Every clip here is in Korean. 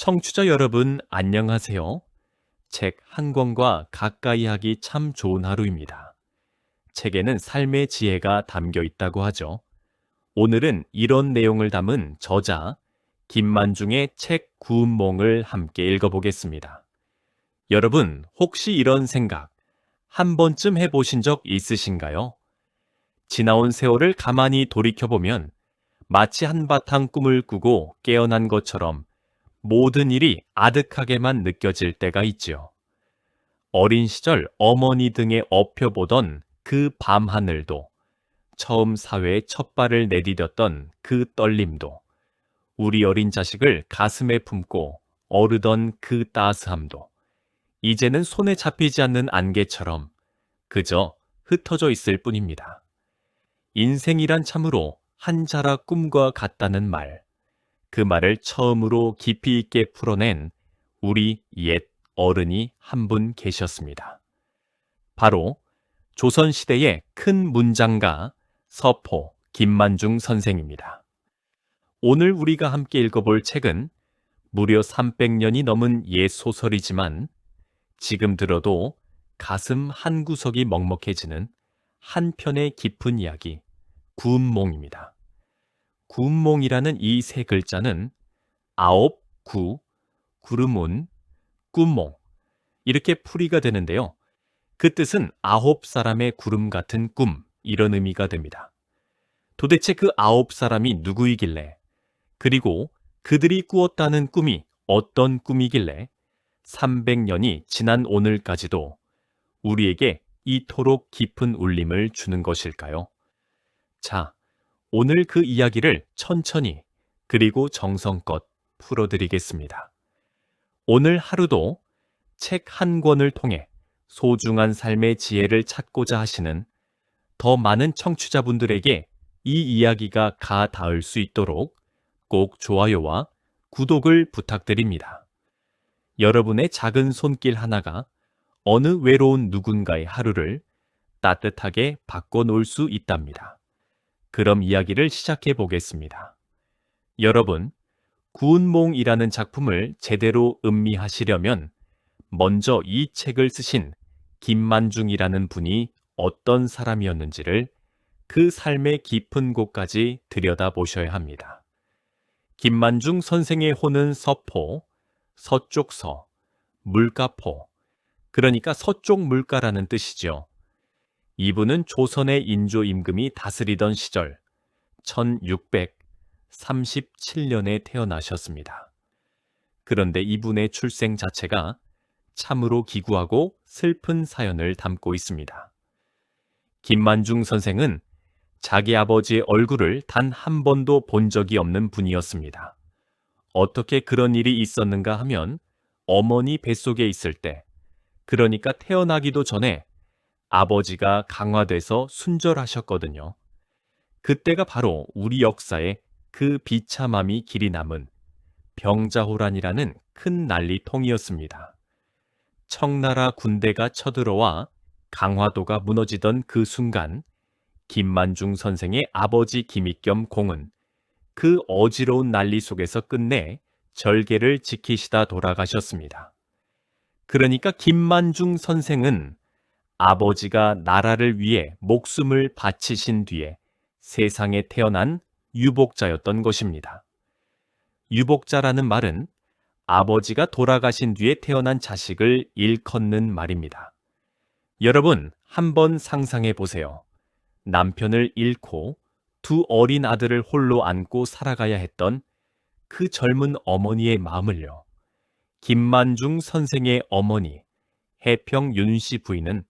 청취자 여러분, 안녕하세요. 책 한 권과 가까이 하기 참 좋은 하루입니다. 책에는 삶의 지혜가 담겨 있다고 하죠. 오늘은 이런 내용을 담은 저자 김만중의 책 구운몽을 함께 읽어보겠습니다. 여러분, 혹시 이런 생각 한 번쯤 해보신 적 있으신가요? 지나온 세월을 가만히 돌이켜보면 마치 한바탕 꿈을 꾸고 깨어난 것처럼 모든 일이 아득하게만 느껴질 때가 있지요. 어린 시절 어머니 등에 업혀보던 그 밤하늘도, 처음 사회에 첫 발을 내디뎠던 그 떨림도, 우리 어린 자식을 가슴에 품고 어르던 그 따스함도, 이제는 손에 잡히지 않는 안개처럼 그저 흩어져 있을 뿐입니다. 인생이란 참으로 한 자락 꿈과 같다는 말, 그 말을 처음으로 깊이 있게 풀어낸 우리 옛 어른이 한 분 계셨습니다. 바로 조선시대의 큰 문장가 서포 김만중 선생입니다. 오늘 우리가 함께 읽어볼 책은 무려 300년이 넘은 옛 소설이지만 지금 들어도 가슴 한구석이 먹먹해지는 한 편의 깊은 이야기, 구운몽입니다. 구운몽이라는 이 세 글자는 아홉, 구, 구름운, 꿈몽 이렇게 풀이가 되는데요. 그 뜻은 9사람의 구름 같은 꿈, 이런 의미가 됩니다. 도대체 그 9사람이 누구이길래, 그리고 그들이 꾸었다는 꿈이 어떤 꿈이길래 300년이 지난 오늘까지도 우리에게 이토록 깊은 울림을 주는 것일까요? 자, 오늘 그 이야기를 천천히 그리고 정성껏 풀어드리겠습니다. 오늘 하루도 책 한 권을 통해 소중한 삶의 지혜를 찾고자 하시는 더 많은 청취자분들에게 이 이야기가 가 닿을 수 있도록 꼭 좋아요와 구독을 부탁드립니다. 여러분의 작은 손길 하나가 어느 외로운 누군가의 하루를 따뜻하게 바꿔놓을 수 있답니다. 그럼 이야기를 시작해 보겠습니다. 여러분, 구운몽이라는 작품을 제대로 음미하시려면 먼저 이 책을 쓰신 김만중이라는 분이 어떤 사람이었는지를 그 삶의 깊은 곳까지 들여다보셔야 합니다. 김만중 선생의 호는 서포, 서쪽서, 물가포, 그러니까 서쪽 물가라는 뜻이죠. 이분은 조선의 인조 임금이 다스리던 시절 1637년에 태어나셨습니다. 그런데 이분의 출생 자체가 참으로 기구하고 슬픈 사연을 담고 있습니다. 김만중 선생은 자기 아버지의 얼굴을 단 한 번도 본 적이 없는 분이었습니다. 어떻게 그런 일이 있었는가 하면 어머니 뱃속에 있을 때, 그러니까 태어나기도 전에 아버지가 강화돼서 순절하셨거든요. 그때가 바로 우리 역사에 그 비참함이 길이 남은 병자호란이라는 큰 난리통이었습니다. 청나라 군대가 쳐들어와 강화도가 무너지던 그 순간 김만중 선생의 아버지 김익겸 공은 그 어지러운 난리 속에서 끝내 절개를 지키시다 돌아가셨습니다. 그러니까 김만중 선생은 아버지가 나라를 위해 목숨을 바치신 뒤에 세상에 태어난 유복자였던 것입니다. 유복자라는 말은 아버지가 돌아가신 뒤에 태어난 자식을 일컫는 말입니다. 여러분, 한번 상상해 보세요. 남편을 잃고 두 어린 아들을 홀로 안고 살아가야 했던 그 젊은 어머니의 마음을요. 김만중 선생의 어머니, 해평 윤씨 부인은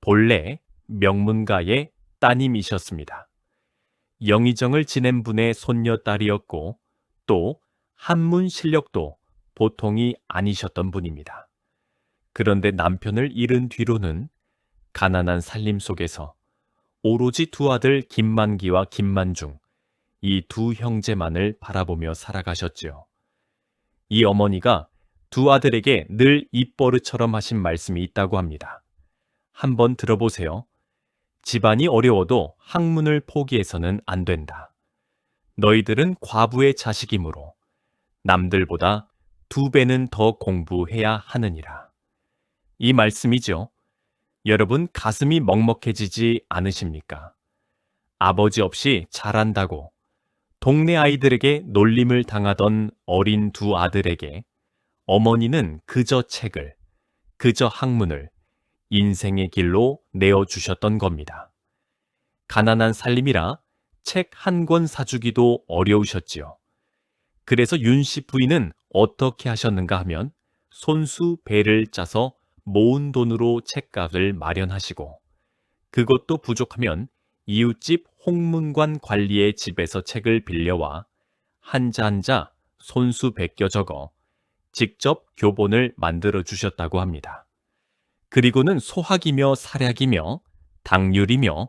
본래 명문가의 따님이셨습니다. 영의정을 지낸 분의 손녀딸이었고 또 한문 실력도 보통이 아니셨던 분입니다. 그런데 남편을 잃은 뒤로는 가난한 살림 속에서 오로지 두 아들 김만기와 김만중, 이 두 형제만을 바라보며 살아가셨지요. 이 어머니가 두 아들에게 늘 입버릇처럼 하신 말씀이 있다고 합니다. 한번 들어보세요. 집안이 어려워도 학문을 포기해서는 안 된다. 너희들은 과부의 자식이므로 남들보다 2배는 더 공부해야 하느니라. 이 말씀이죠. 여러분 가슴이 먹먹해지지 않으십니까? 아버지 없이 자란다고 동네 아이들에게 놀림을 당하던 어린 2 아들에게 어머니는 그저 책을, 그저 학문을 인생의 길로 내어주셨던 겁니다. 가난한 살림이라 책 한 권 사주기도 어려우셨지요. 그래서 윤씨 부인은 어떻게 하셨는가 하면 손수 배를 짜서 모은 돈으로 책값을 마련하시고 그것도 부족하면 이웃집 홍문관 관리의 집에서 책을 빌려와 한자 한자 손수 베껴 적어 직접 교본을 만들어 주셨다고 합니다. 그리고는 소학이며 사략이며 당률이며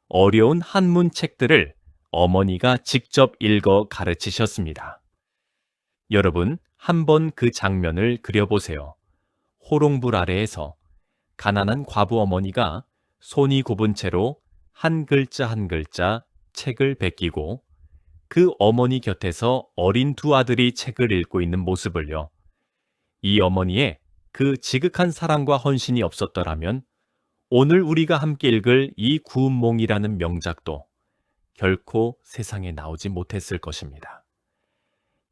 어려운 한문 책들을 어머니가 직접 읽어 가르치셨습니다. 여러분, 한번 그 장면을 그려보세요. 호롱불 아래에서 가난한 과부 어머니가 손이 굽은 채로 한 글자 한 글자 책을 베끼고 그 어머니 곁에서 어린 2 아들이 책을 읽고 있는 모습을요. 이 어머니의 그 지극한 사랑과 헌신이 없었더라면 오늘 우리가 함께 읽을 이 구운몽이라는 명작도 결코 세상에 나오지 못했을 것입니다.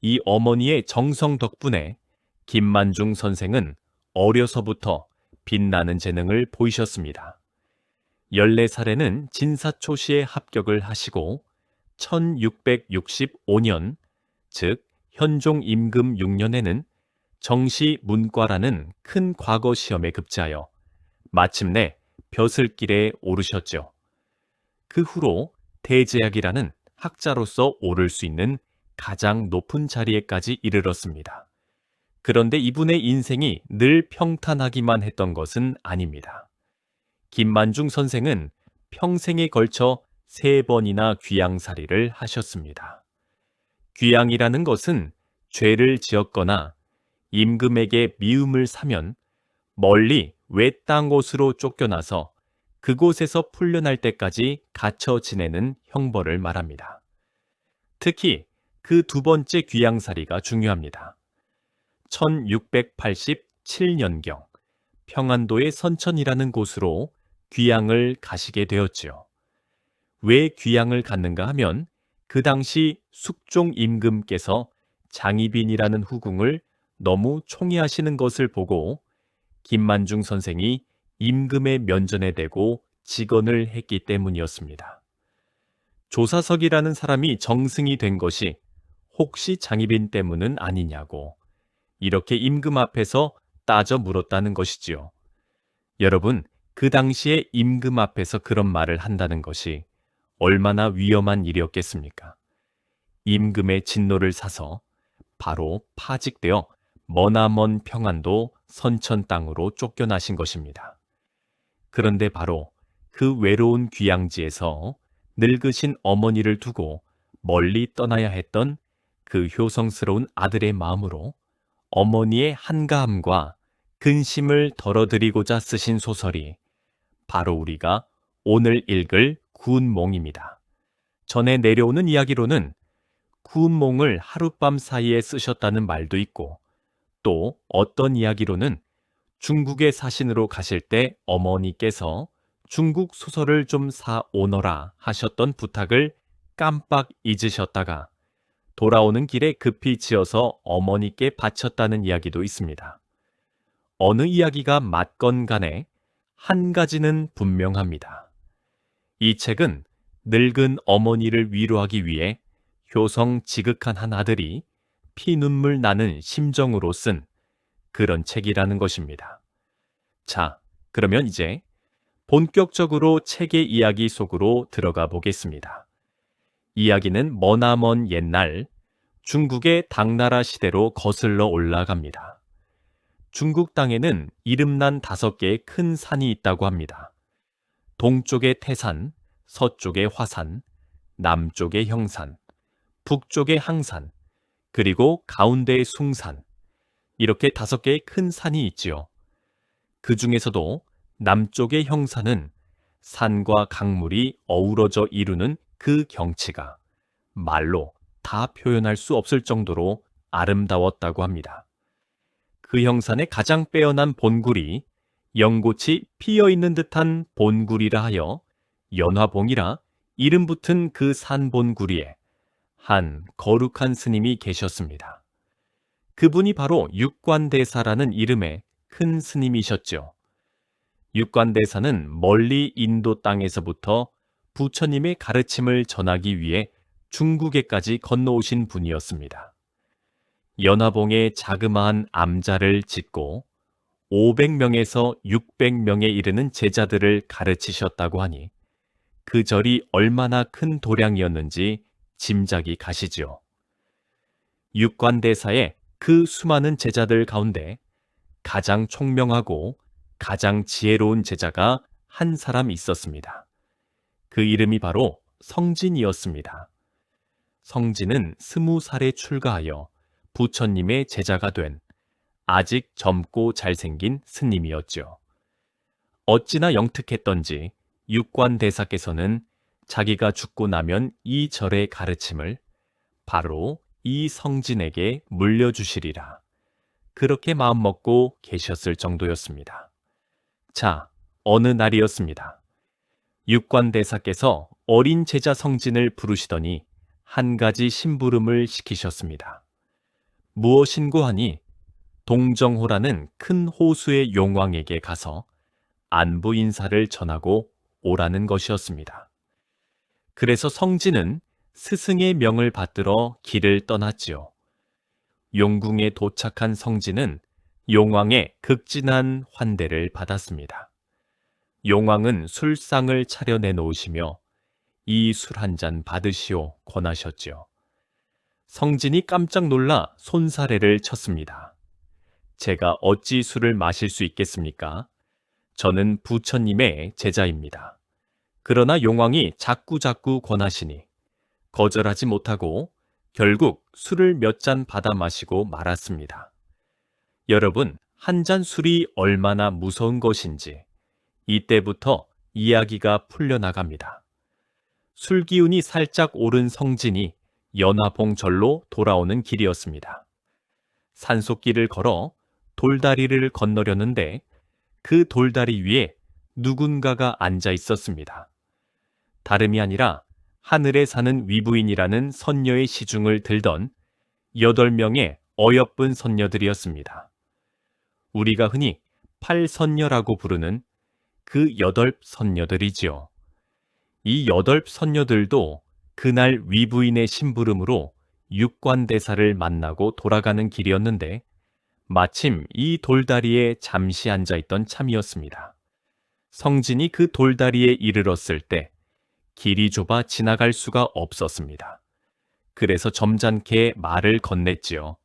이 어머니의 정성 덕분에 김만중 선생은 어려서부터 빛나는 재능을 보이셨습니다. 14살에는 진사초시에 합격을 하시고 1665년, 즉 현종 임금 6년에는 정시문과라는 큰 과거 시험에 급제하여 마침내 벼슬길에 오르셨죠. 그 후로 대제학이라는 학자로서 오를 수 있는 가장 높은 자리에까지 이르렀습니다. 그런데 이분의 인생이 늘 평탄하기만 했던 것은 아닙니다. 김만중 선생은 평생에 걸쳐 3번이나 귀양살이를 하셨습니다. 귀양이라는 것은 죄를 지었거나 임금에게 미움을 사면 멀리 외딴 곳으로 쫓겨나서 그곳에서 풀려날 때까지 갇혀 지내는 형벌을 말합니다. 특히 그 2번째 귀양살이가 중요합니다. 1687년경 평안도의 선천이라는 곳으로 귀양을 가시게 되었지요. 왜 귀양을 갔는가 하면 그 당시 숙종 임금께서 장희빈이라는 후궁을 너무 총애하시는 것을 보고 김만중 선생이 임금의 면전에 대고 직언을 했기 때문이었습니다. 조사석이라는 사람이 정승이 된 것이 혹시 장희빈 때문은 아니냐고 이렇게 임금 앞에서 따져 물었다는 것이지요. 여러분, 그 당시에 임금 앞에서 그런 말을 한다는 것이 얼마나 위험한 일이었겠습니까? 임금의 진노를 사서 바로 파직되어 머나먼 평안도 선천 땅으로 쫓겨나신 것입니다. 그런데 바로 그 외로운 귀양지에서 늙으신 어머니를 두고 멀리 떠나야 했던 그 효성스러운 아들의 마음으로 어머니의 한가함과 근심을 덜어드리고자 쓰신 소설이 바로 우리가 오늘 읽을 구운몽입니다. 전에 내려오는 이야기로는 구운몽을 하룻밤 사이에 쓰셨다는 말도 있고 또 어떤 이야기로는 중국의 사신으로 가실 때 어머니께서 중국 소설을 좀 사오너라 하셨던 부탁을 깜빡 잊으셨다가 돌아오는 길에 급히 지어서 어머니께 바쳤다는 이야기도 있습니다. 어느 이야기가 맞건 간에 한 가지는 분명합니다. 이 책은 늙은 어머니를 위로하기 위해 효성 지극한 한 아들이 피눈물 나는 심정으로 쓴 그런 책이라는 것입니다. 자, 그러면 이제 본격적으로 책의 이야기 속으로 들어가 보겠습니다. 이야기는 머나먼 옛날 중국의 당나라 시대로 거슬러 올라갑니다. 중국 땅에는 이름난 5개의 큰 산이 있다고 합니다. 동쪽의 태산, 서쪽의 화산, 남쪽의 형산, 북쪽의 항산, 그리고 가운데의 숭산, 이렇게 5개의 큰 산이 있지요. 그 중에서도 남쪽의 형산은 산과 강물이 어우러져 이루는 그 경치가 말로 다 표현할 수 없을 정도로 아름다웠다고 합니다. 그 형산의 가장 빼어난 본굴이 연꽃이 피어있는 듯한 본굴이라 하여 연화봉이라 이름 붙은 그 산 본굴이에 한 거룩한 스님이 계셨습니다. 그분이 바로 육관대사라는 이름의 큰 스님이셨죠. 육관대사는 멀리 인도 땅에서부터 부처님의 가르침을 전하기 위해 중국에까지 건너오신 분이었습니다. 연화봉에 자그마한 암자를 짓고 500명에서 600명에 이르는 제자들을 가르치셨다고 하니 그 절이 얼마나 큰 도량이었는지 짐작이 가시지요. 육관대사의 그 수많은 제자들 가운데 가장 총명하고 가장 지혜로운 제자가 한 사람 있었습니다. 그 이름이 바로 성진이었습니다. 성진은 20살에 출가하여 부처님의 제자가 된 아직 젊고 잘생긴 스님이었죠. 어찌나 영특했던지 육관대사께서는 자기가 죽고 나면 이 절의 가르침을 바로 이 성진에게 물려주시리라. 그렇게 마음먹고 계셨을 정도였습니다. 자, 어느 날이었습니다. 육관대사께서 어린 제자 성진을 부르시더니 한 가지 심부름을 시키셨습니다. 무엇인고 하니 동정호라는 큰 호수의 용왕에게 가서 안부 인사를 전하고 오라는 것이었습니다. 그래서 성진은 스승의 명을 받들어 길을 떠났지요. 용궁에 도착한 성진은 용왕의 극진한 환대를 받았습니다. 용왕은 술상을 차려내 놓으시며 이 술 한 잔 받으시오 권하셨지요. 성진이 깜짝 놀라 손사래를 쳤습니다. 제가 어찌 술을 마실 수 있겠습니까? 저는 부처님의 제자입니다. 그러나 용왕이 자꾸자꾸 권하시니 거절하지 못하고 결국 술을 몇 잔 받아 마시고 말았습니다. 여러분, 한 잔 술이 얼마나 무서운 것인지 이때부터 이야기가 풀려나갑니다. 술 기운이 살짝 오른 성진이 연화봉절로 돌아오는 길이었습니다. 산속길을 걸어 돌다리를 건너려는데 그 돌다리 위에 누군가가 앉아 있었습니다. 다름이 아니라 하늘에 사는 위부인이라는 선녀의 시중을 들던 8명의 어여쁜 선녀들이었습니다. 우리가 흔히 팔선녀라고 부르는 그 8선녀들이지요. 이 8선녀들도 그날 위부인의 심부름으로 육관대사를 만나고 돌아가는 길이었는데 마침 이 돌다리에 잠시 앉아있던 참이었습니다. 성진이 그 돌다리에 이르렀을 때 길이 좁아 지나갈 수가 없었습니다. 그래서 점잖게 말을 건넸지요.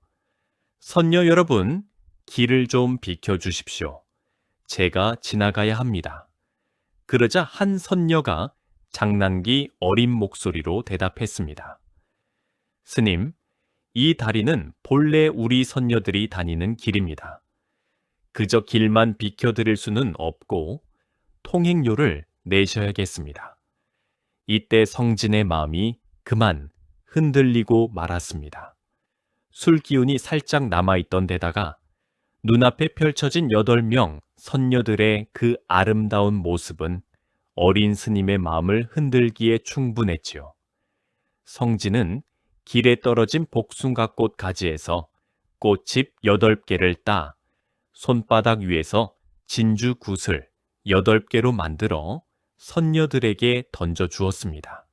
선녀 여러분, 길을 좀 비켜주십시오. 제가 지나가야 합니다. 그러자 한 선녀가 장난기 어린 목소리로 대답했습니다. 스님, 이 다리는 본래 우리 선녀들이 다니는 길입니다. 그저 길만 비켜드릴 수는 없고 통행료를 내셔야겠습니다. 이때 성진의 마음이 그만 흔들리고 말았습니다. 술 기운이 살짝 남아있던 데다가 눈앞에 펼쳐진 8명 선녀들의 그 아름다운 모습은 어린 스님의 마음을 흔들기에 충분했지요. 성진은 길에 떨어진 복숭아꽃 가지에서 꽃잎 8개를 따 손바닥 위에서 진주 굿을 8개로 만들어 선녀들에게 던져 주었습니다.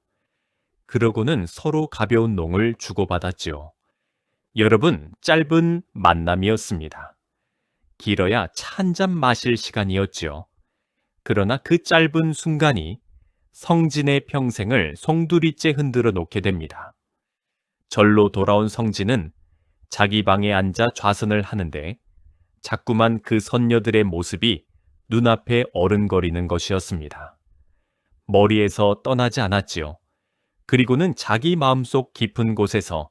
그러고는 서로 가벼운 농을 주고받았지요. 여러분, 짧은 만남이었습니다. 길어야 차 한 잔 마실 시간이었지요. 그러나 그 짧은 순간이 성진의 평생을 송두리째 흔들어 놓게 됩니다. 절로 돌아온 성진은 자기 방에 앉아 좌선을 하는데 자꾸만 그 선녀들의 모습이 눈앞에 어른거리는 것이었습니다. 머리에서 떠나지 않았지요. 그리고는 자기 마음속 깊은 곳에서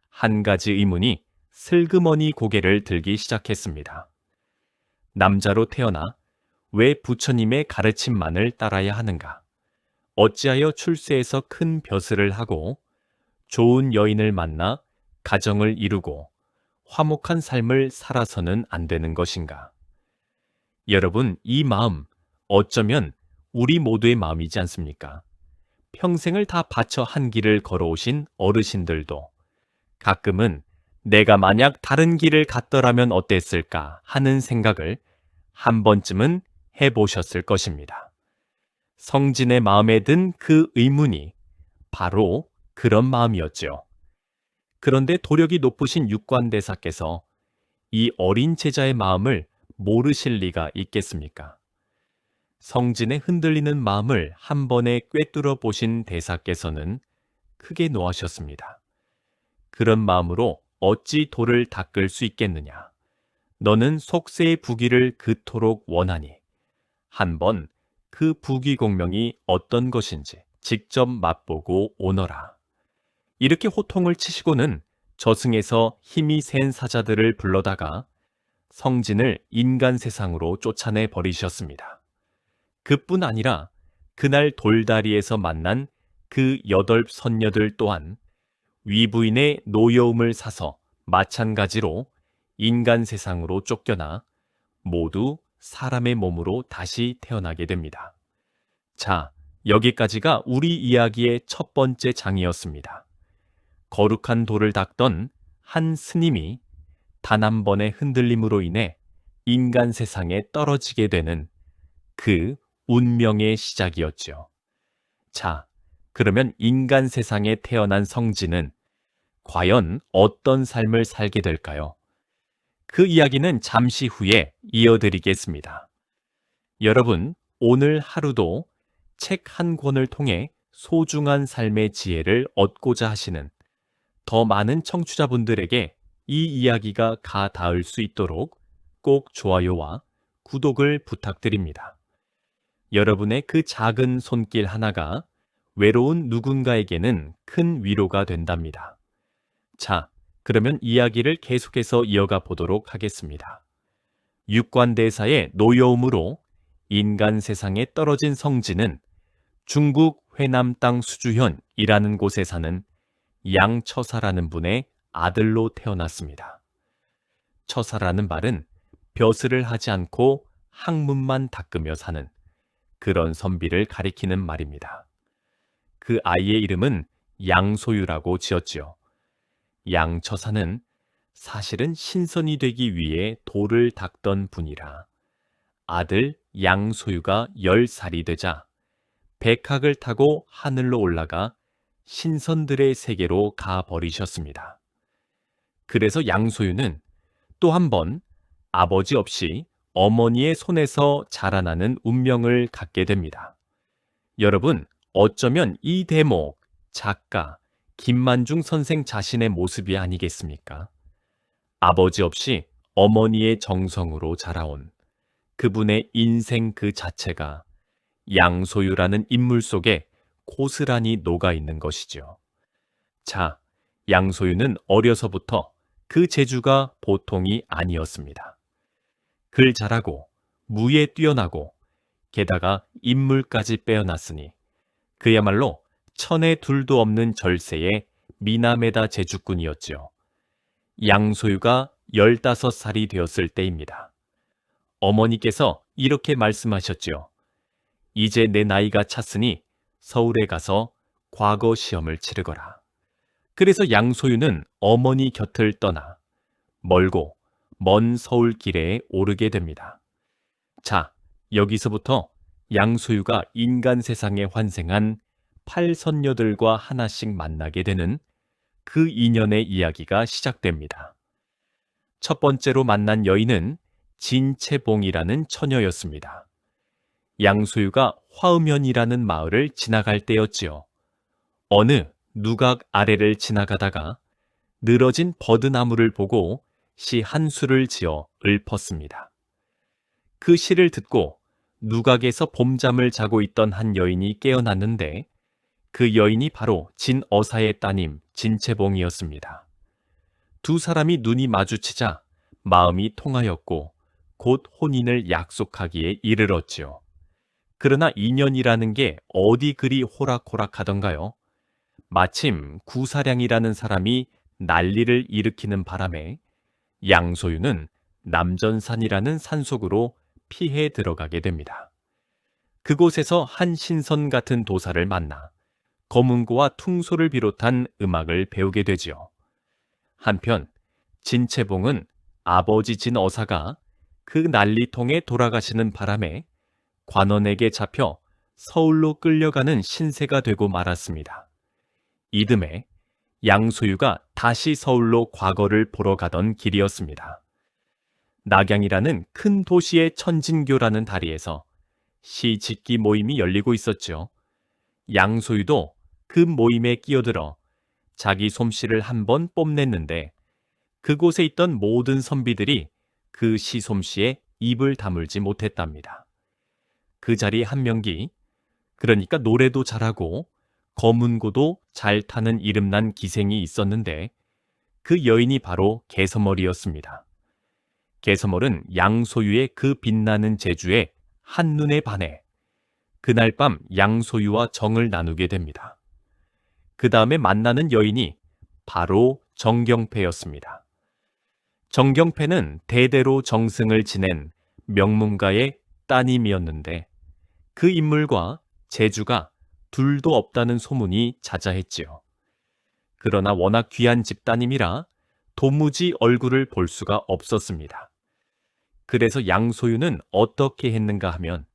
한 가지 의문이 슬그머니 고개를 들기 시작했습니다. 남자로 태어나 왜 부처님의 가르침만을 따라야 하는가? 어찌하여 출세에서 큰 벼슬을 하고 좋은 여인을 만나 가정을 이루고 화목한 삶을 살아서는 안 되는 것인가? 여러분, 이 마음, 어쩌면 우리 모두의 마음이지 않습니까? 평생을 다 바쳐 한 길을 걸어오신 어르신들도 가끔은 내가 만약 다른 길을 갔더라면 어땠을까 하는 생각을 한 번쯤은 해보셨을 것입니다. 성진의 마음에 든 그 의문이 바로 그런 마음이었죠. 그런데 도력이 높으신 육관대사께서 이 어린 제자의 마음을 모르실 리가 있겠습니까? 성진의 흔들리는 마음을 한 번에 꿰뚫어 보신 대사께서는 크게 노하셨습니다. 그런 마음으로 어찌 돌을 닦을 수 있겠느냐? 너는 속세의 부귀를 그토록 원하니 한번 그 부귀 공명이 어떤 것인지 직접 맛보고 오너라. 이렇게 호통을 치시고는 저승에서 힘이 센 사자들을 불러다가 성진을 인간 세상으로 쫓아내 버리셨습니다. 그뿐 아니라 그날 돌다리에서 만난 그 8선녀들 또한 위부인의 노여움을 사서 마찬가지로 인간 세상으로 쫓겨나 모두 사람의 몸으로 다시 태어나게 됩니다. 자, 여기까지가 우리 이야기의 첫 번째 장이었습니다. 거룩한 돌을 닦던 한 스님이 단 한 번의 흔들림으로 인해 인간 세상에 떨어지게 되는 그 운명의 시작이었죠. 자, 그러면 인간 세상에 태어난 성진은 과연 어떤 삶을 살게 될까요? 그 이야기는 잠시 후에 이어드리겠습니다. 여러분, 오늘 하루도 책 한 권을 통해 소중한 삶의 지혜를 얻고자 하시는 더 많은 청취자분들에게 이 이야기가 가 닿을 수 있도록 꼭 좋아요와 구독을 부탁드립니다. 여러분의 그 작은 손길 하나가 외로운 누군가에게는 큰 위로가 된답니다. 자, 그러면 이야기를 계속해서 이어가 보도록 하겠습니다. 육관대사의 노여움으로 인간 세상에 떨어진 성진은 중국 회남 땅 수주현이라는 곳에 사는 양처사라는 분의 아들로 태어났습니다. 처사라는 말은 벼슬을 하지 않고 학문만 닦으며 사는 그런 선비를 가리키는 말입니다. 그 아이의 이름은 양소유라고 지었지요. 양처사는 사실은 신선이 되기 위해 돌을 닦던 분이라 아들 양소유가 10살이 되자 백학을 타고 하늘로 올라가 신선들의 세계로 가버리셨습니다. 그래서 양소유는 또 한 번 아버지 없이 어머니의 손에서 자라나는 운명을 갖게 됩니다. 여러분, 어쩌면 이 대목, 작가 김만중 선생 자신의 모습이 아니겠습니까? 아버지 없이 어머니의 정성으로 자라온 그분의 인생 그 자체가 양소유라는 인물 속에 고스란히 녹아있는 것이죠. 자, 양소유는 어려서부터 그 재주가 보통이 아니었습니다. 글 잘하고 무에 뛰어나고 게다가 인물까지 빼어났으니 그야말로 천에 둘도 없는 절세의 미나메다 제주꾼이었죠. 양소유가 15살이 되었을 때입니다. 어머니께서 이렇게 말씀하셨죠. 이제 내 나이가 찼으니 서울에 가서 과거 시험을 치르거라. 그래서 양소유는 어머니 곁을 떠나 멀고 먼 서울 길에 오르게 됩니다. 자, 여기서부터 양소유가 인간 세상에 환생한 8선녀들과 하나씩 만나게 되는 그 인연의 이야기가 시작됩니다. 첫 번째로 만난 여인은 진채봉이라는 처녀였습니다. 양소유가 화음현이라는 마을을 지나갈 때였지요. 어느 누각 아래를 지나가다가 늘어진 버드나무를 보고 시 한 수를 지어 읊었습니다. 그 시를 듣고 누각에서 봄잠을 자고 있던 한 여인이 깨어났는데 그 여인이 바로 진어사의 따님 진채봉이었습니다. 두 사람이 눈이 마주치자 마음이 통하였고 곧 혼인을 약속하기에 이르렀지요. 그러나 인연이라는 게 어디 그리 호락호락하던가요? 마침 구사량이라는 사람이 난리를 일으키는 바람에 양소유는 남전산이라는 산속으로 피해 들어가게 됩니다. 그곳에서 한 신선 같은 도사를 만나 검은고와 퉁소를 비롯한 음악을 배우게 되지요. 한편 진채봉은 아버지 진어사가 그 난리통에 돌아가시는 바람에 관원에게 잡혀 서울로 끌려가는 신세가 되고 말았습니다. 이듬해 양소유가 다시 서울로 과거를 보러 가던 길이었습니다. 낙양이라는 큰 도시의 천진교라는 다리에서 시 짓기 모임이 열리고 있었죠. 양소유도 그 모임에 끼어들어 자기 솜씨를 한번 뽐냈는데 그곳에 있던 모든 선비들이 그 시 솜씨에 입을 다물지 못했답니다. 그 자리 한 명기, 그러니까 노래도 잘하고 검은고도 잘 타는 이름난 기생이 있었는데 그 여인이 바로 개서멀이었습니다. 개서멀은 양소유의 그 빛나는 재주에 한눈에 반해 그날 밤 양소유와 정을 나누게 됩니다. 그 다음에 만나는 여인이 바로 정경패였습니다. 정경패는 대대로 정승을 지낸 명문가의 따님이었는데 그 인물과 재주가 둘도 없다는 소문이 자자했지요. 그러나 워낙 귀한 집따님이라 도무지 얼굴을 볼 수가 없었습니다. 그래서 양소유는 어떻게 했는가 하면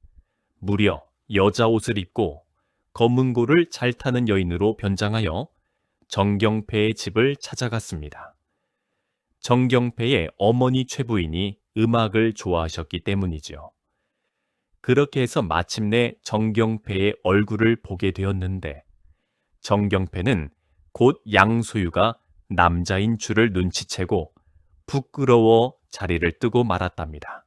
무려 여자 옷을 입고 검은고를 잘 타는 여인으로 변장하여 정경패의 집을 찾아갔습니다. 정경패의 어머니 최부인이 음악을 좋아하셨기 때문이죠. 그렇게 해서 마침내 정경패의 얼굴을 보게 되었는데 정경패는 곧 양소유가 남자인 줄을 눈치채고 부끄러워 자리를 뜨고 말았답니다.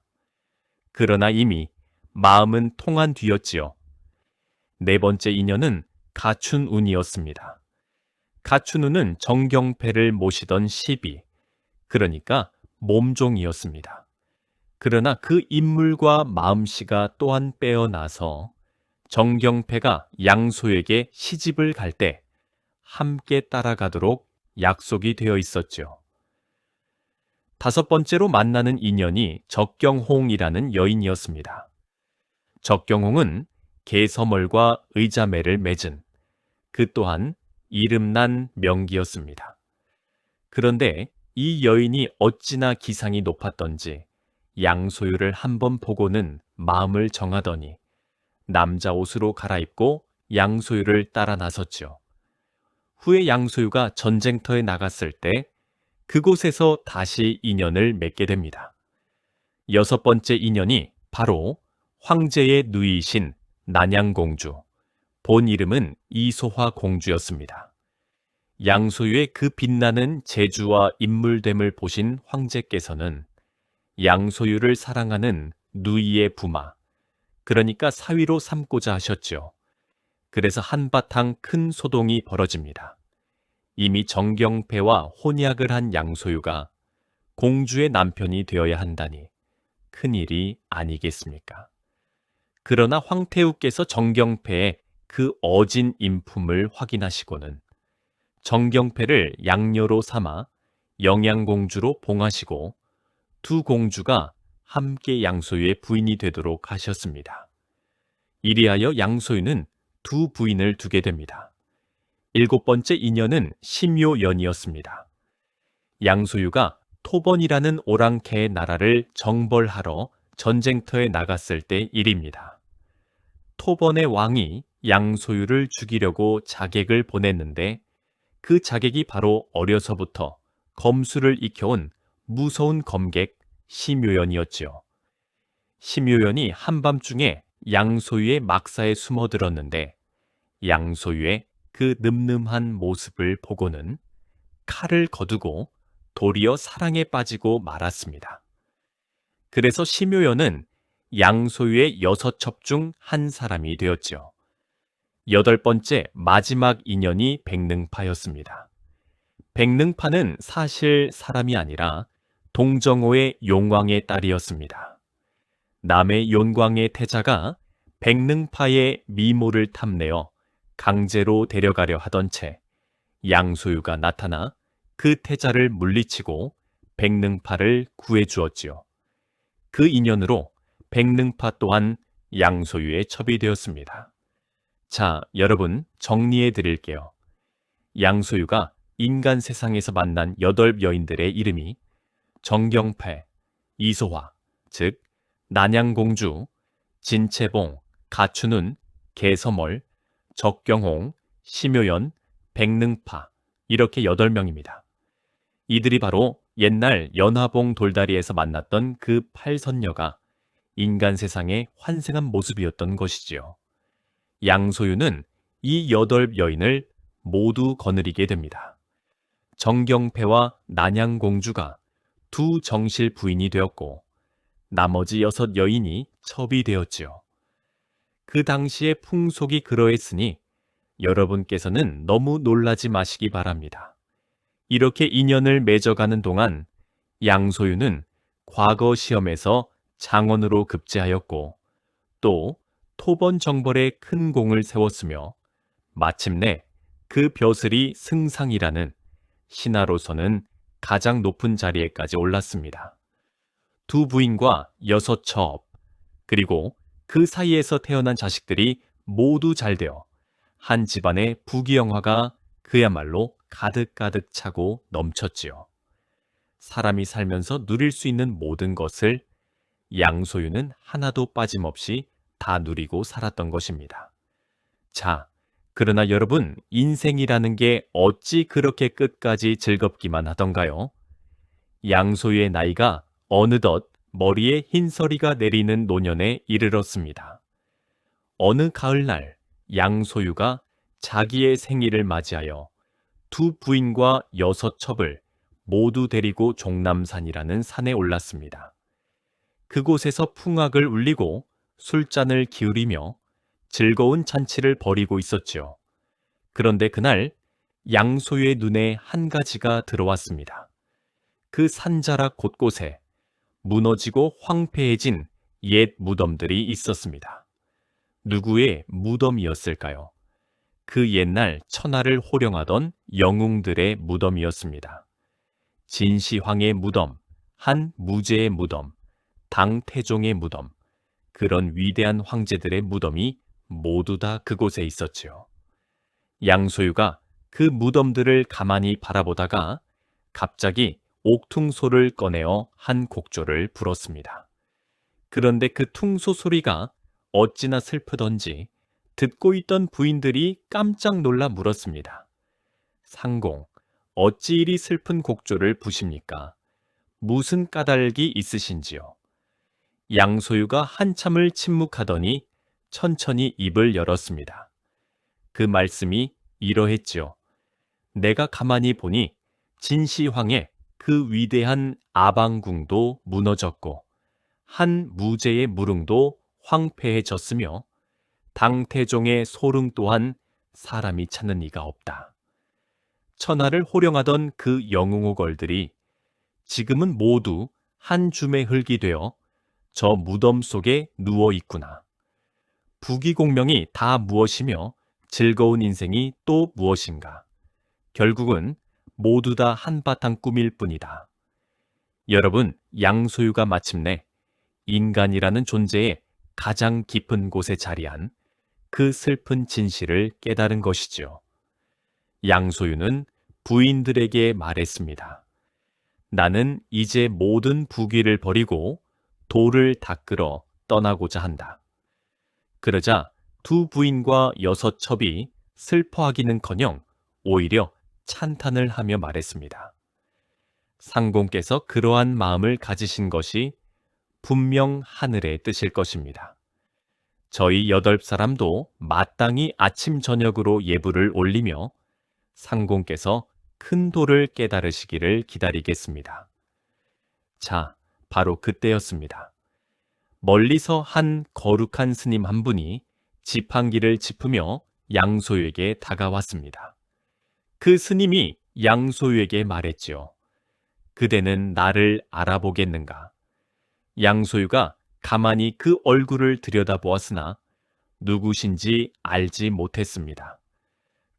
그러나 이미 마음은 통한 뒤였지요. 네 번째 인연은 가춘운이었습니다. 가춘운은 정경패를 모시던 시비, 그러니까 몸종이었습니다. 그러나 그 인물과 마음씨가 또한 빼어나서 정경패가 양소유에게 시집을 갈 때 함께 따라가도록 약속이 되어 있었죠. 다섯 번째로 만나는 인연이 적경홍이라는 여인이었습니다. 적경홍은 개서멀과 의자매를 맺은 그 또한 이름난 명기였습니다. 그런데 이 여인이 어찌나 기상이 높았던지 양소유를 한번 보고는 마음을 정하더니 남자 옷으로 갈아입고 양소유를 따라 나섰죠. 후에 양소유가 전쟁터에 나갔을 때 그곳에서 다시 인연을 맺게 됩니다. 여섯 번째 인연이 바로 황제의 누이신 난양공주, 본 이름은 이소화 공주였습니다. 양소유의 그 빛나는 재주와 인물됨을 보신 황제께서는 양소유를 사랑하는 누이의 부마, 그러니까 사위로 삼고자 하셨죠. 그래서 한바탕 큰 소동이 벌어집니다. 이미 정경패와 혼약을 한 양소유가 공주의 남편이 되어야 한다니 큰일이 아니겠습니까? 그러나 황태우께서 정경패의 그 어진 인품을 확인하시고는 정경패를 양녀로 삼아 영양공주로 봉하시고 두 공주가 함께 양소유의 부인이 되도록 하셨습니다. 이리하여 양소유는 두 부인을 두게 됩니다. 일곱 번째 인연은 심요연이었습니다. 양소유가 토번이라는 오랑캐의 나라를 정벌하러 전쟁터에 나갔을 때 일입니다. 토번의 왕이 양소유를 죽이려고 자객을 보냈는데 그 자객이 바로 어려서부터 검술을 익혀온 무서운 검객 심요연이었지요. 심요연이 한밤중에 양소유의 막사에 숨어들었는데 양소유의 그 늠름한 모습을 보고는 칼을 거두고 도리어 사랑에 빠지고 말았습니다. 그래서 심요연은 양소유의 6첩 중 한 사람이 되었죠. 여덟 번째 마지막 인연이 백능파였습니다. 백능파는 사실 사람이 아니라 동정호의 용왕의 딸이었습니다. 남의 용왕의 태자가 백능파의 미모를 탐내어 강제로 데려가려 하던 채 양소유가 나타나 그 태자를 물리치고 백능파를 구해 주었지요. 그 인연으로 백능파 또한 양소유의 첩이 되었습니다. 자, 여러분 정리해 드릴게요. 양소유가 인간 세상에서 만난 8여인들의 이름이 정경패, 이소화, 즉 난양공주, 진채봉, 가춘운, 개서멀, 적경홍, 심효연, 백능파 이렇게 8명입니다. 이들이 바로 옛날 연화봉 돌다리에서 만났던 그 8선녀가 인간 세상에 환생한 모습이었던 것이지요. 양소유는 이 8여인을 모두 거느리게 됩니다. 정경패와 난양공주가 두 정실 부인이 되었고 나머지 6여인이 첩이 되었지요. 그 당시의 풍속이 그러했으니 여러분께서는 너무 놀라지 마시기 바랍니다. 이렇게 인연을 맺어가는 동안 양소유는 과거 시험에서 장원으로 급제하였고 또 토번정벌에 큰 공을 세웠으며 마침내 그 벼슬이 승상이라는 신하로서는 가장 높은 자리에까지 올랐습니다. 두 부인과 6첩 그리고 그 사이에서 태어난 자식들이 모두 잘되어 한 집안의 부귀영화가 그야말로 가득가득 차고 넘쳤지요. 사람이 살면서 누릴 수 있는 모든 것을 양소유는 하나도 빠짐없이 다 누리고 살았던 것입니다. 자, 그러나 여러분, 인생이라는 게 어찌 그렇게 끝까지 즐겁기만 하던가요? 양소유의 나이가 어느덧 머리에 흰서리가 내리는 노년에 이르렀습니다. 어느 가을날 양소유가 자기의 생일을 맞이하여 두 부인과 6첩을 모두 데리고 종남산이라는 산에 올랐습니다. 그곳에서 풍악을 울리고 술잔을 기울이며 즐거운 잔치를 벌이고 있었지요. 그런데 그날 양소유의 눈에 한 가지가 들어왔습니다. 그 산자락 곳곳에 무너지고 황폐해진 옛 무덤들이 있었습니다. 누구의 무덤이었을까요? 그 옛날 천하를 호령하던 영웅들의 무덤이었습니다. 진시황의 무덤, 한 무제의 무덤, 당태종의 무덤, 그런 위대한 황제들의 무덤이 모두 다 그곳에 있었지요. 양소유가 그 무덤들을 가만히 바라보다가 갑자기 옥퉁소를 꺼내어 한 곡조를 불었습니다. 그런데 그 퉁소 소리가 어찌나 슬프던지 듣고 있던 부인들이 깜짝 놀라 물었습니다. 상공, 어찌 이리 슬픈 곡조를 부십니까? 무슨 까닭이 있으신지요? 양소유가 한참을 침묵하더니 천천히 입을 열었습니다. 그 말씀이 이러했지요. 내가 가만히 보니 진시황의 그 위대한 아방궁도 무너졌고 한 무제의 무릉도 황폐해졌으며 당태종의 소릉 또한 사람이 찾는 이가 없다. 천하를 호령하던 그 영웅호걸들이 지금은 모두 한 줌의 흙이 되어 저 무덤 속에 누워 있구나. 부귀공명이 다 무엇이며 즐거운 인생이 또 무엇인가. 결국은 모두 다 한바탕 꿈일 뿐이다. 여러분, 양소유가 마침내 인간이라는 존재의 가장 깊은 곳에 자리한 그 슬픈 진실을 깨달은 것이지요. 양소유는 부인들에게 말했습니다. 나는 이제 모든 부귀를 버리고 도를 닦으러 떠나고자 한다. 그러자 두 부인과 6첩이 슬퍼하기는커녕 오히려 찬탄을 하며 말했습니다. 상공께서 그러한 마음을 가지신 것이 분명 하늘의 뜻일 것입니다. 저희 8사람도 마땅히 아침 저녁으로 예불을 올리며 상공께서 큰 도를 깨달으시기를 기다리겠습니다. 자, 바로 그때였습니다. 멀리서 한 거룩한 스님 한 분이 지팡이를 짚으며 양소유에게 다가왔습니다. 그 스님이 양소유에게 말했지요. 그대는 나를 알아보겠는가? 양소유가 가만히 그 얼굴을 들여다보았으나 누구신지 알지 못했습니다.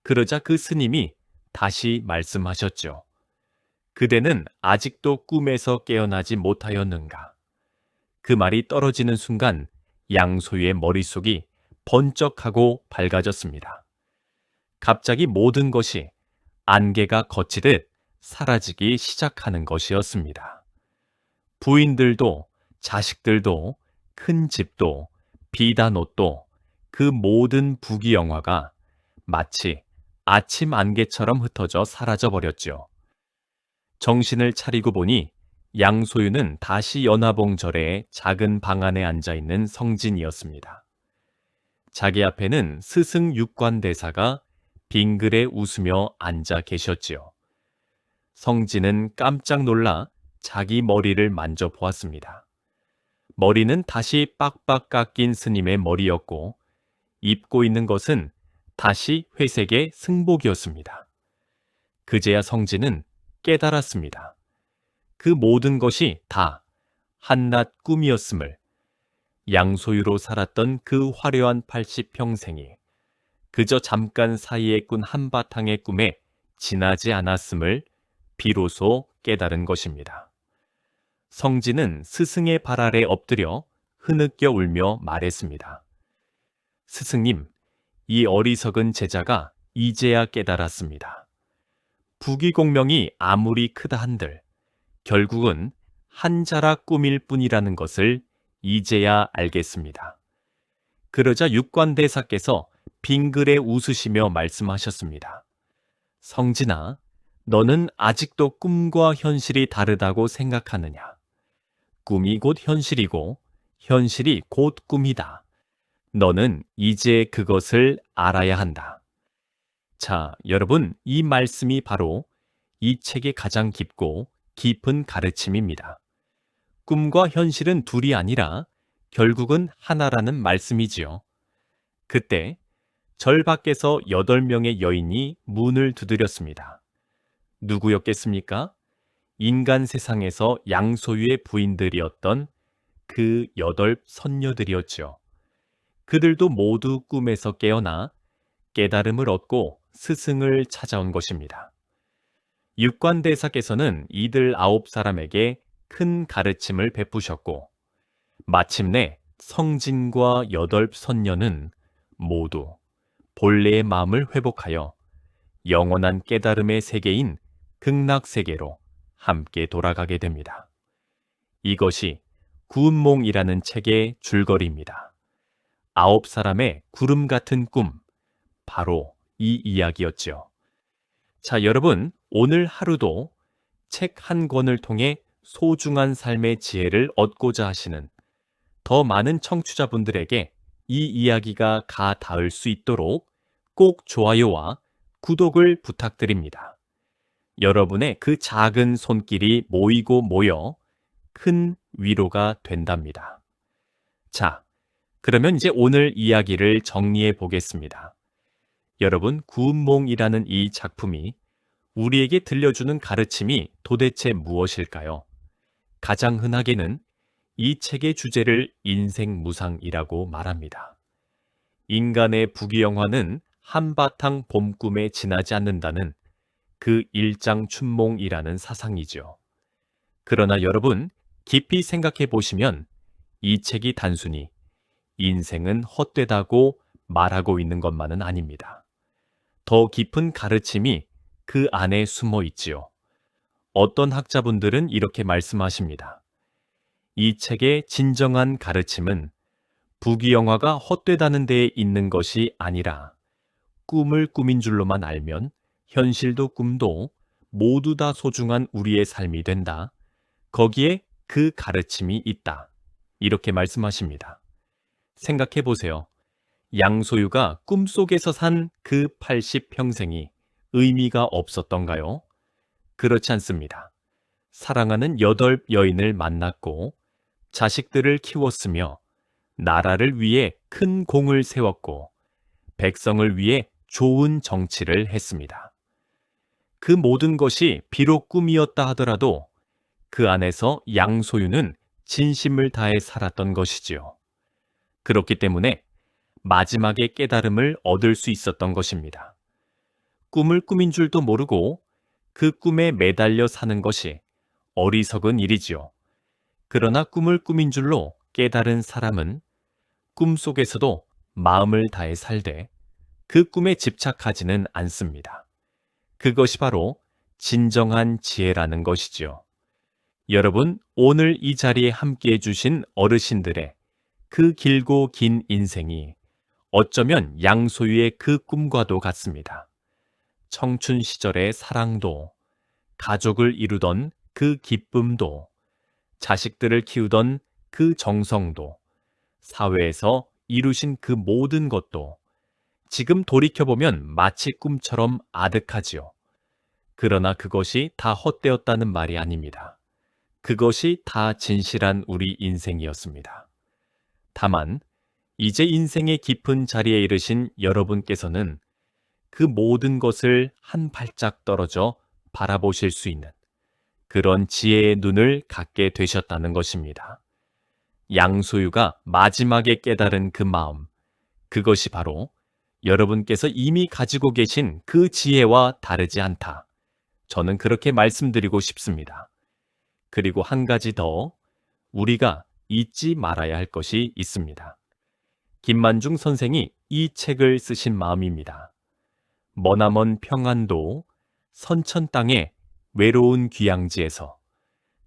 그러자 그 스님이 다시 말씀하셨죠. 그대는 아직도 꿈에서 깨어나지 못하였는가? 그 말이 떨어지는 순간 양소유의 머릿속이 번쩍하고 밝아졌습니다. 갑자기 모든 것이 안개가 걷히듯 사라지기 시작하는 것이었습니다. 부인들도, 자식들도, 큰 집도, 비단 옷도, 그 모든 부귀영화가 마치 아침 안개처럼 흩어져 사라져버렸죠. 정신을 차리고 보니 양소유는 다시 연화봉절의 작은 방 안에 앉아있는 성진이었습니다. 자기 앞에는 스승 육관대사가 빙그레 웃으며 앉아 계셨지요. 성진은 깜짝 놀라 자기 머리를 만져보았습니다. 머리는 다시 빡빡 깎인 스님의 머리였고 입고 있는 것은 다시 회색의 승복이었습니다. 그제야 성진은 깨달았습니다. 그 모든 것이 다 한낱 꿈이었음을, 양소유로 살았던 그 화려한 80평생이 그저 잠깐 사이에 꾼 한바탕의 꿈에 지나지 않았음을 비로소 깨달은 것입니다. 성진은 스승의 발 아래 엎드려 흐느껴 울며 말했습니다. 스승님, 이 어리석은 제자가 이제야 깨달았습니다. 부귀공명이 아무리 크다 한들 결국은 한 자락 꿈일 뿐이라는 것을 이제야 알겠습니다. 그러자 육관대사께서 빙그레 웃으시며 말씀하셨습니다. 성진아, 너는 아직도 꿈과 현실이 다르다고 생각하느냐? 꿈이 곧 현실이고 현실이 곧 꿈이다. 너는 이제 그것을 알아야 한다. 자, 여러분, 이 말씀이 바로 이 책의 가장 깊고 깊은 가르침입니다. 꿈과 현실은 둘이 아니라 결국은 하나라는 말씀이지요. 그때 절 밖에서 8명의 여인이 문을 두드렸습니다. 누구였겠습니까? 인간 세상에서 양소유의 부인들이었던 그 8 선녀들이었죠. 그들도 모두 꿈에서 깨어나 깨달음을 얻고 스승을 찾아온 것입니다. 육관대사께서는 이들 9사람에게 큰 가르침을 베푸셨고 마침내 성진과 8 선녀는 모두 본래의 마음을 회복하여 영원한 깨달음의 세계인 극락세계로 함께 돌아가게 됩니다. 이것이 구운몽이라는 책의 줄거리입니다. 9사람의 구름 같은 꿈, 바로 이 이야기였죠. 자, 여러분, 오늘 하루도 책 한 권을 통해 소중한 삶의 지혜를 얻고자 하시는 더 많은 청취자분들에게 이 이야기가 가 닿을 수 있도록 꼭 좋아요와 구독을 부탁드립니다. 여러분의 그 작은 손길이 모이고 모여 큰 위로가 된답니다. 자, 그러면 이제 오늘 이야기를 정리해 보겠습니다. 여러분, 구운몽이라는 이 작품이 우리에게 들려주는 가르침이 도대체 무엇일까요? 가장 흔하게는 이 책의 주제를 인생무상이라고 말합니다. 인간의 부귀영화는 한바탕 봄꿈에 지나지 않는다는 그 일장춘몽이라는 사상이죠. 그러나 여러분, 깊이 생각해 보시면 이 책이 단순히 인생은 헛되다고 말하고 있는 것만은 아닙니다. 더 깊은 가르침이 그 안에 숨어 있지요. 어떤 학자분들은 이렇게 말씀하십니다. 이 책의 진정한 가르침은 부귀영화가 헛되다는 데에 있는 것이 아니라 꿈을 꿈인 줄로만 알면 현실도 꿈도 모두 다 소중한 우리의 삶이 된다. 거기에 그 가르침이 있다. 이렇게 말씀하십니다. 생각해 보세요. 양소유가 꿈속에서 산 그 80평생이 의미가 없었던가요? 그렇지 않습니다. 사랑하는 8 여인을 만났고 자식들을 키웠으며 나라를 위해 큰 공을 세웠고 백성을 위해 좋은 정치를 했습니다. 그 모든 것이 비록 꿈이었다 하더라도 그 안에서 양소유는 진심을 다해 살았던 것이지요. 그렇기 때문에 마지막에 깨달음을 얻을 수 있었던 것입니다. 꿈을 꿈인 줄도 모르고 그 꿈에 매달려 사는 것이 어리석은 일이지요. 그러나 꿈을 꾸민 줄로 깨달은 사람은 꿈 속에서도 마음을 다해 살되 그 꿈에 집착하지는 않습니다. 그것이 바로 진정한 지혜라는 것이지요. 여러분, 오늘 이 자리에 함께해 주신 어르신들의 그 길고 긴 인생이 어쩌면 양소유의 그 꿈과도 같습니다. 청춘 시절의 사랑도, 가족을 이루던 그 기쁨도, 자식들을 키우던 그 정성도, 사회에서 이루신 그 모든 것도 지금 돌이켜보면 마치 꿈처럼 아득하지요. 그러나 그것이 다 헛되었다는 말이 아닙니다. 그것이 다 진실한 우리 인생이었습니다. 다만 이제 인생의 깊은 자리에 이르신 여러분께서는 그 모든 것을 한 발짝 떨어져 바라보실 수 있는 그런 지혜의 눈을 갖게 되셨다는 것입니다. 양소유가 마지막에 깨달은 그 마음, 그것이 바로 여러분께서 이미 가지고 계신 그 지혜와 다르지 않다. 저는 그렇게 말씀드리고 싶습니다. 그리고 한 가지 더 우리가 잊지 말아야 할 것이 있습니다. 김만중 선생이 이 책을 쓰신 마음입니다. 머나먼 평안도 선천 땅의 외로운 귀양지에서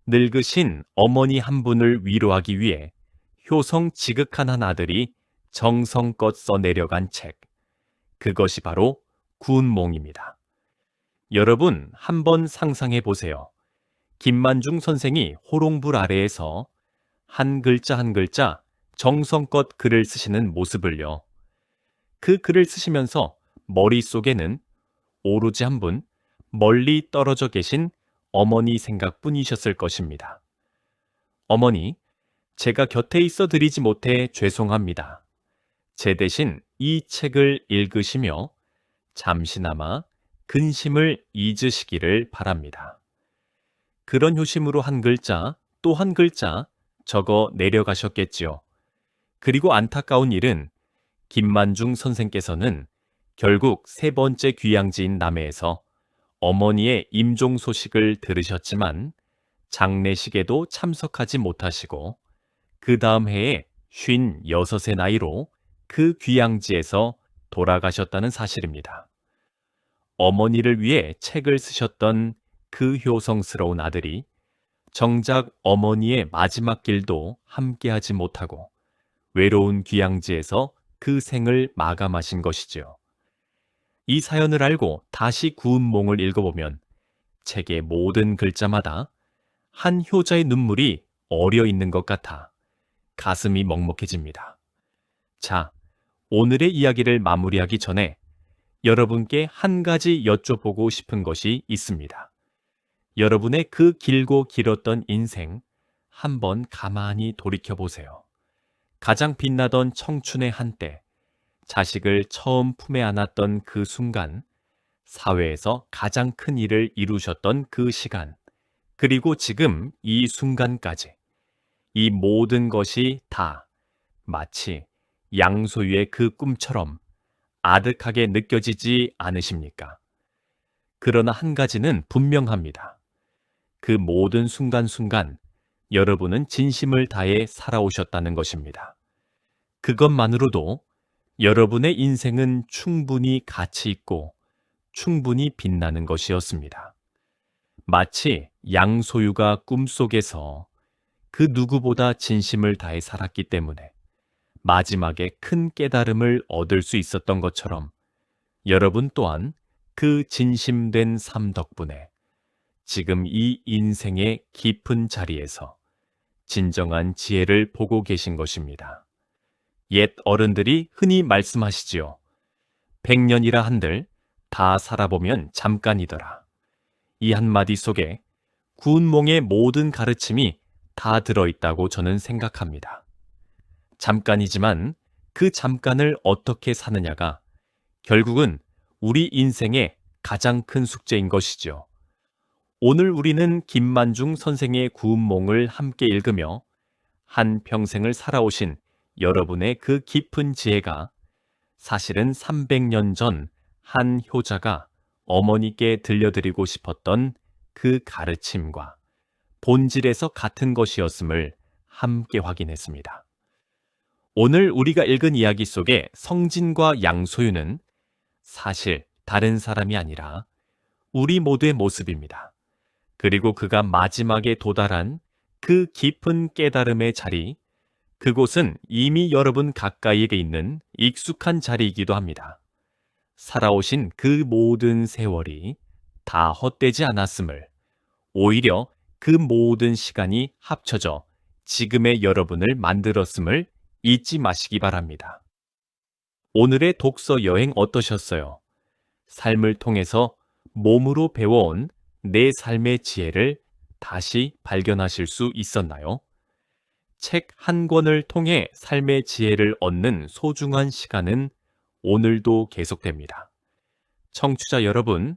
늙으신 어머니 한 분을 위로하기 위해 효성 지극한 한 아들이 정성껏 써내려간 책. 그것이 바로 구운몽입니다. 여러분 한번 상상해 보세요. 김만중 선생이 호롱불 아래에서 한 글자 한 글자 정성껏 글을 쓰시는 모습을요. 그 글을 쓰시면서 머릿속에는 오로지 한 분 멀리 떨어져 계신 어머니 생각뿐이셨을 것입니다. 어머니, 제가 곁에 있어 드리지 못해 죄송합니다. 제 대신 이 책을 읽으시며 잠시나마 근심을 잊으시기를 바랍니다. 그런 효심으로 한 글자 또 한 글자 적어 내려가셨겠지요. 그리고 안타까운 일은 김만중 선생께서는 결국 세 번째 귀양지인 남해에서 어머니의 임종 소식을 들으셨지만 장례식에도 참석하지 못하시고 그 다음 해에 56의 나이로 그 귀양지에서 돌아가셨다는 사실입니다. 어머니를 위해 책을 쓰셨던 그 효성스러운 아들이 정작 어머니의 마지막 길도 함께하지 못하고 외로운 귀양지에서 그 생을 마감하신 것이지요. 이 사연을 알고 다시 구운몽을 읽어보면 책의 모든 글자마다 한 효자의 눈물이 어려 있는 것 같아 가슴이 먹먹해집니다. 자, 오늘의 이야기를 마무리하기 전에 여러분께 한 가지 여쭤보고 싶은 것이 있습니다. 여러분의 그 길고 길었던 인생 한번 가만히 돌이켜보세요. 가장 빛나던 청춘의 한때, 자식을 처음 품에 안았던 그 순간, 사회에서 가장 큰 일을 이루셨던 그 시간, 그리고 지금 이 순간까지 이 모든 것이 다 마치 양소유의 그 꿈처럼 아득하게 느껴지지 않으십니까? 그러나 한 가지는 분명합니다. 그 모든 순간순간 여러분은 진심을 다해 살아오셨다는 것입니다. 그것만으로도 여러분의 인생은 충분히 가치 있고 충분히 빛나는 것이었습니다. 마치 양소유가 꿈속에서 그 누구보다 진심을 다해 살았기 때문에 마지막에 큰 깨달음을 얻을 수 있었던 것처럼 여러분 또한 그 진심된 삶 덕분에 지금 이 인생의 깊은 자리에서 진정한 지혜를 보고 계신 것입니다. 옛 어른들이 흔히 말씀하시지요. 100년이라 한들 다 살아보면 잠깐이더라. 이 한마디 속에 구운몽의 모든 가르침이 다 들어있다고 저는 생각합니다. 잠깐이지만 그 잠깐을 어떻게 사느냐가 결국은 우리 인생의 가장 큰 숙제인 것이죠. 오늘 우리는 김만중 선생의 구운몽을 함께 읽으며 한 평생을 살아오신 여러분의 그 깊은 지혜가 사실은 300년 전 한 효자가 어머니께 들려드리고 싶었던 그 가르침과 본질에서 같은 것이었음을 함께 확인했습니다. 오늘 우리가 읽은 이야기 속의 성진과 양소윤은 사실 다른 사람이 아니라 우리 모두의 모습입니다. 그리고 그가 마지막에 도달한 그 깊은 깨달음의 자리, 그곳은 이미 여러분 가까이에 있는 익숙한 자리이기도 합니다. 살아오신 그 모든 세월이 다 헛되지 않았음을, 오히려 그 모든 시간이 합쳐져 지금의 여러분을 만들었음을 잊지 마시기 바랍니다. 오늘의 독서 여행 어떠셨어요? 삶을 통해서 몸으로 배워온 내 삶의 지혜를 다시 발견하실 수 있었나요? 책 한 권을 통해 삶의 지혜를 얻는 소중한 시간은 오늘도 계속됩니다. 청취자 여러분,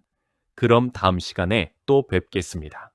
그럼 다음 시간에 또 뵙겠습니다.